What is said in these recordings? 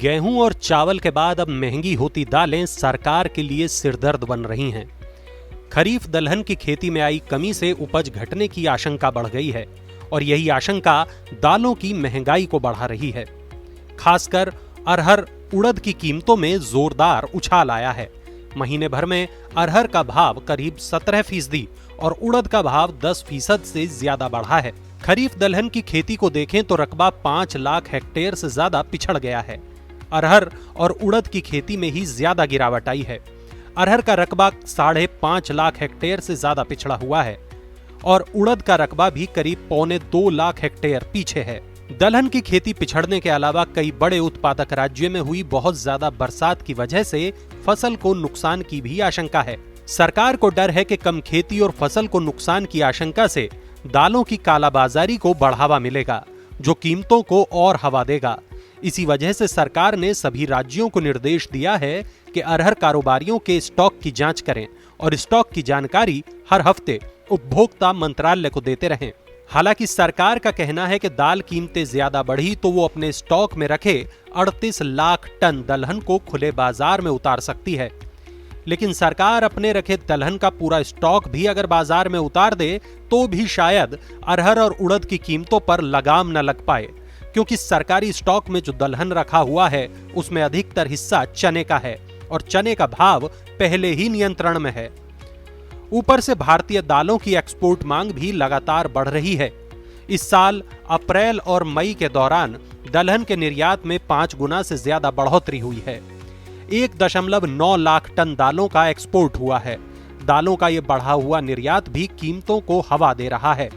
गेहूं और चावल के बाद अब महंगी होती दालें सरकार के लिए सिरदर्द बन रही हैं। खरीफ दलहन की खेती में आई कमी से उपज घटने की आशंका बढ़ गई है और यही आशंका दालों की महंगाई को बढ़ा रही है। खासकर अरहर उड़द की कीमतों में जोरदार उछाल आया है। महीने भर में अरहर का भाव करीब 17% और उड़द का भाव 10% से ज्यादा बढ़ा है। खरीफ दलहन की खेती को देखें तो रकबा 5 लाख हेक्टेयर से ज्यादा पिछड़ गया है। अरहर और उड़द की खेती में ही ज्यादा गिरावट आई है। अरहर का रकबा 5.5 लाख हेक्टेयर से ज्यादा पिछड़ा हुआ है और उड़द का रकबा भी करीब 1.25 लाख हेक्टेयर पीछे है। दलहन की खेती पिछड़ने के अलावा कई बड़े उत्पादक राज्यों में हुई बहुत ज्यादा बरसात की वजह से फसल को नुकसान की भी आशंका है। सरकार को डर है कि कम खेती और फसल को नुकसान की आशंका से दालों की कालाबाजारी को बढ़ावा मिलेगा, जो कीमतों को और हवा देगा। इसी वजह से सरकार ने सभी राज्यों को निर्देश दिया है कि अरहर कारोबारियों के स्टॉक की जांच करें और स्टॉक की जानकारी हर हफ्ते उपभोक्ता मंत्रालय को देते रहें। हालांकि सरकार का कहना है कि दाल कीमतें ज्यादा बढ़ी तो वो अपने स्टॉक में रखे 38 लाख टन दलहन को खुले बाजार में उतार सकती है। लेकिन सरकार अपने रखे दलहन का पूरा स्टॉक भी अगर बाजार में उतार दे तो भी शायद अरहर और उड़द की कीमतों पर लगाम न लग पाए, क्योंकि सरकारी स्टॉक में जो दलहन रखा हुआ है उसमें अधिकतर हिस्सा चने का है और चने का भाव पहले ही नियंत्रण में है। ऊपर से भारतीय दालों की एक्सपोर्ट मांग भी लगातार बढ़ रही है। इस साल अप्रैल और मई के दौरान दलहन के निर्यात में 5 गुना से ज्यादा बढ़ोतरी हुई है। 1.9 लाख टन दालों का एक्सपोर्ट हुआ है। दालों का ये बढ़ा हुआ निर्यात भी कीमतों को हवा दे रहा है।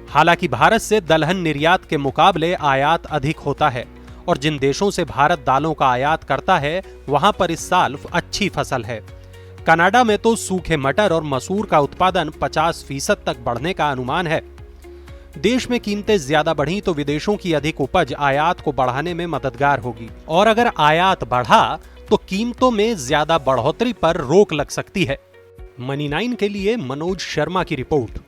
हालांकि भारत से दलहन निर्यात के मुकाबले आयात अधिक होता है और जिन देशों से भारत दालों का आयात करता है वहां पर इस साल अच्छी फसल है। कनाडा में तो सूखे मटर और मसूर का उत्पादन 50% तक बढ़ने का अनुमान है। देश में कीमतें ज्यादा बढ़ी तो विदेशों की अधिक उपज आयात को बढ़ाने में मददगार होगी और अगर आयात बढ़ा तो कीमतों में ज्यादा बढ़ोतरी पर रोक लग सकती है। मनी 9 के लिए मनोज शर्मा की रिपोर्ट।